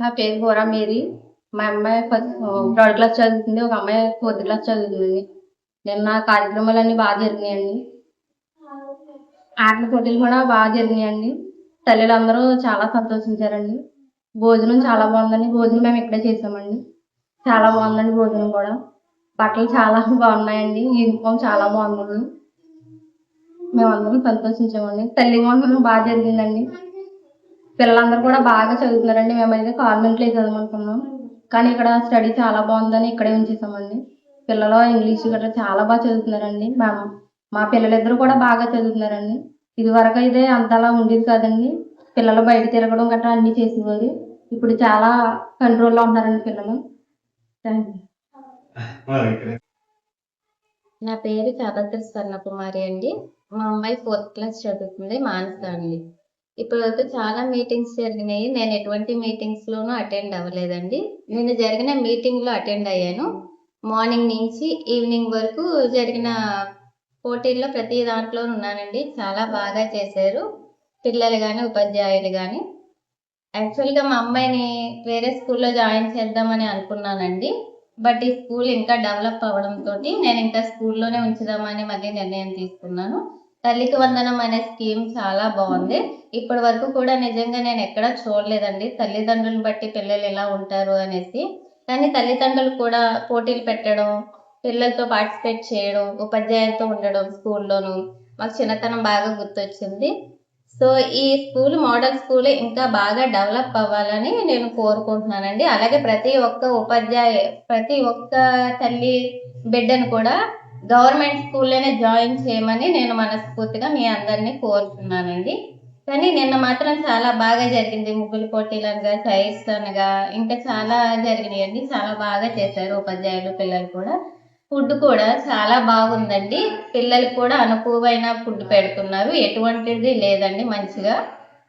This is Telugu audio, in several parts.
నా పేరు బోరా మేరీ. మా అమ్మాయి థర్డ్ క్లాస్ చదువుతుంది. ఒక అమ్మాయి ఫోర్త్ క్లాస్ చదువుతుందండి. నిన్న కార్యక్రమాలన్నీ బాగా జరిగినాయండి. ఆటల పోటీలు కూడా బాగా జరిగినాయండి. తల్లులందరూ చాలా సంతోషించారండి. భోజనం చాలా బాగుందండి. భోజనం మేము ఇక్కడే చేసామండి. చాలా బాగుందండి భోజనం కూడా. బట్టలు చాలా బాగున్నాయండి. యూనిఫామ్ చాలా బాగుందండి. మేమందరం సంతోషించామండి. తల్లి వందనం బాగా జరిగిందండి. పిల్లలందరూ కూడా బాగా చదువుతున్నారండి. మేమైతే కాన్వెంట్లో చదవమనుకున్నాం, కానీ ఇక్కడ స్టడీ చాలా బాగుందని ఇక్కడే ఉంచేసామండి. పిల్లలు ఇంగ్లీష్ గట్రా చాలా బాగా చదువుతున్నారండి. మా పిల్లలిద్దరూ కూడా బాగా చదువుతున్నారండి. ఇదివరకు అయితే అంతలా ఉండేది కాదండి. పిల్లలు బయట తిరగడం గట్రా అన్నీ చేసేవారు. ఇప్పుడు చాలా కంట్రోల్లో ఉన్నారండి పిల్లలు. Thank you. నా పేరు చాపత్రి స్వర్ణకుమారి అండి. మా అమ్మాయి 4th క్లాస్ చదువుతుంది, మానస అండి. ఇప్పటి వరకు చాలా మీటింగ్స్ జరిగినాయి. నేను ఎటువంటి మీటింగ్స్లోనూ అటెండ్ అవ్వలేదండి. నేను జరిగిన మీటింగ్లో అటెండ్ అయ్యాను. మార్నింగ్ నుంచి ఈవినింగ్ వరకు జరిగిన పోటీల్లో ప్రతి దాంట్లో ఉన్నానండి. చాలా బాగా చేశారు పిల్లలు కానీ ఉపాధ్యాయులు కానీ. యాక్చువల్గా మా అమ్మాయిని వేరే స్కూల్లో జాయిన్ చేద్దామని అనుకున్నానండి. బట్ ఈ స్కూల్ ఇంకా డెవలప్ అవ్వడంతో నేను ఇంకా స్కూల్లోనే ఉంచుదామని మళ్ళీ నిర్ణయం తీసుకున్నాను. తల్లికి వందనం అనే స్కీమ్ చాలా బాగుంది. ఇప్పటి వరకు కూడా నిజంగా నేను ఎక్కడా చూడలేదండి తల్లిదండ్రులను బట్టి పిల్లలు ఎలా ఉంటారు అనేసి. కానీ తల్లిదండ్రులు కూడా పోటీలు పెట్టడం, పిల్లలతో పార్టిసిపేట్ చేయడం, ఉపాధ్యాయులతో ఉండడం స్కూల్లోనూ మాకు చిన్నతనం బాగా గుర్తొచ్చింది. సో ఈ స్కూల్ మోడల్ స్కూల్ ఇంకా బాగా డెవలప్ అవ్వాలని నేను కోరుకుంటున్నానండి. అలాగే ప్రతి ఒక్క తల్లి బిడ్డను కూడా గవర్నమెంట్ స్కూల్లోనే జాయిన్ చేయమని నేను మనస్ఫూర్తిగా మీ అందరినీ కోరుతున్నానండి. కానీ నిన్న మాత్రం చాలా బాగా జరిగింది. ముగ్గులు పోటీలు అనగా, చైర్స్ అనగా ఇంకా చాలా జరిగినాయండి. చాలా బాగా చేశారు ఉపాధ్యాయులు, పిల్లలు కూడా. ఫుడ్ కూడా చాలా బాగుందండి. పిల్లలకు కూడా అనుకువైన ఫుడ్ పెడుతున్నారు. ఎటువంటిది లేదండి, మంచిగా.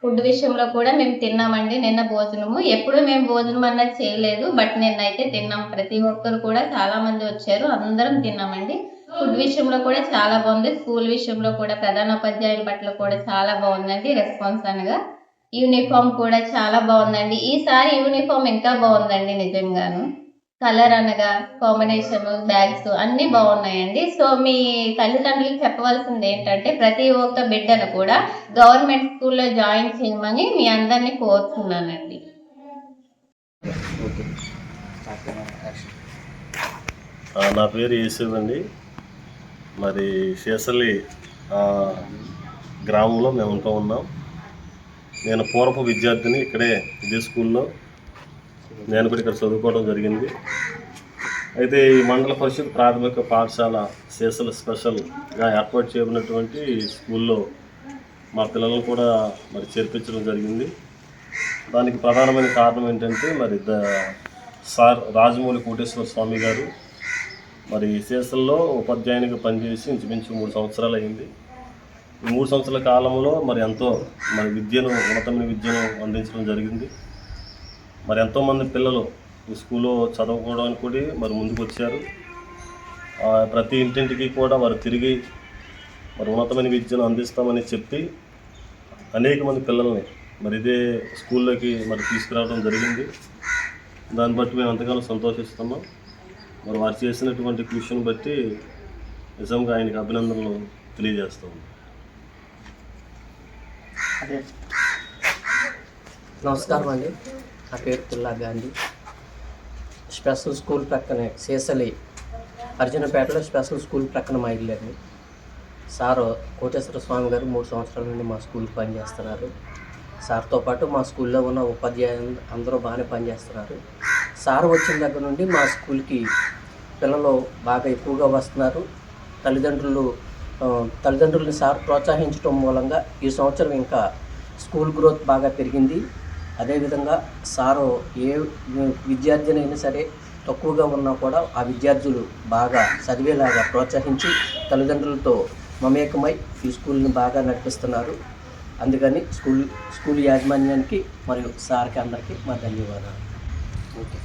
ఫుడ్ విషయంలో కూడా మేము తిన్నామండి నిన్న భోజనము. ఎప్పుడు మేము భోజనం అన్నది చేయలేదు, బట్ నిన్నైతే తిన్నాం. ప్రతి ఒక్కరు కూడా చాలా మంది వచ్చారు, అందరం తిన్నామండి. ఫుడ్ విషయంలో కూడా చాలా బాగుంది. స్కూల్ విషయంలో కూడా ప్రధానోపాధ్యాయుల పట్ల కూడా చాలా బాగుందండి రెస్పాన్స్ అనగా. యూనిఫామ్ కూడా చాలా బాగుందండి. ఈసారి యూనిఫామ్ ఇంకా బాగుందండి నిజంగాను. కలర్ అనగా కాంబినేషన్, బ్యాగ్స్ అన్నీ బాగున్నాయండి. సో మీ తల్లిదండ్రులకు చెప్పవలసింది ఏంటంటే ప్రతి ఒక్క బిడ్డను కూడా గవర్నమెంట్ స్కూల్లో జాయిన్ చేయమని మీ అందరినీ కోరుతున్నానండి. నా పేరు యేసవ్ అండి. మరి శేషల్లి గ్రామంలో మేము ఉంటూ ఉన్నాం. నేను పూర్వపు విద్యార్థిని. ఇక్కడే ఇదే స్కూల్లో నేను కూడా ఇక్కడ చదువుకోవడం జరిగింది. అయితే ఈ మండల పరిషత్ ప్రాథమిక పాఠశాల శేషల్ స్పెషల్గా ఏర్పాటు చేయబడినటువంటి స్కూల్లో మా పిల్లలను కూడా మరి చేర్పించడం జరిగింది. దానికి ప్రధానమైన కారణం ఏంటంటే మరి సార్ రాజమౌళి కోటేశ్వర స్వామి గారు మరి శేషల్లో ఉపాధ్యాయునిగా పనిచేసి ఇంచుమించు 3 సంవత్సరాలు అయింది. ఈ 3 సంవత్సరాల కాలంలో మరి ఎంతో మరి ఉన్నతమైన విద్యను అందించడం జరిగింది. మరి ఎంతోమంది పిల్లలు ఈ స్కూల్లో చదువుకోవడానికి కూడా మరి ముందుకు వచ్చారు. ప్రతి ఇంటింటికి కూడా వారు తిరిగి మరి ఉన్నతమైన విద్యను అందిస్తామని చెప్పి అనేక మంది పిల్లల్ని మరి ఇదే స్కూల్లోకి మరి తీసుకురావడం జరిగింది. దాన్ని బట్టి మేము ఎంతగానో సంతోషిస్తున్నాం. మరి వారు చేసినటువంటి కృషిని బట్టి నిజంగా ఆయనకి అభినందనలు తెలియజేస్తాము. నమస్కారం అండి. నా పేరు పుల్లా గాంధీ. స్పెషల్ స్కూల్ ప్రక్కనే శేషలి అర్జునపేటలో స్పెషల్ స్కూల్ ప్రక్కన మా ఇల్లు అండి. సారు కోటేశ్వర స్వామి గారు 3 సంవత్సరాల నుండి మా స్కూల్కి పనిచేస్తున్నారు. సార్తో పాటు మా స్కూల్లో ఉన్న ఉపాధ్యాయులు అందరూ బాగానే పనిచేస్తున్నారు. సార్ వచ్చిన దగ్గర నుండి మా స్కూల్కి పిల్లలు బాగా ఎక్కువగా వస్తున్నారు. తల్లిదండ్రులని సార్ ప్రోత్సహించడం మూలంగా ఈ సంవత్సరం ఇంకా స్కూల్ గ్రోత్ బాగా పెరిగింది. అదేవిధంగా సారు ఏ విద్యార్థినైనా సరే తక్కువగా ఉన్నా కూడా ఆ విద్యార్థులు బాగా చదివేలాగా ప్రోత్సహించి తల్లిదండ్రులతో మమేకమై ఈ స్కూల్ని బాగా నడిపిస్తున్నారు. అందుకని స్కూల్ యాజమాన్యానికి మరియు సార్కి అందరికీ మా ధన్యవాదాలు. ఓకే.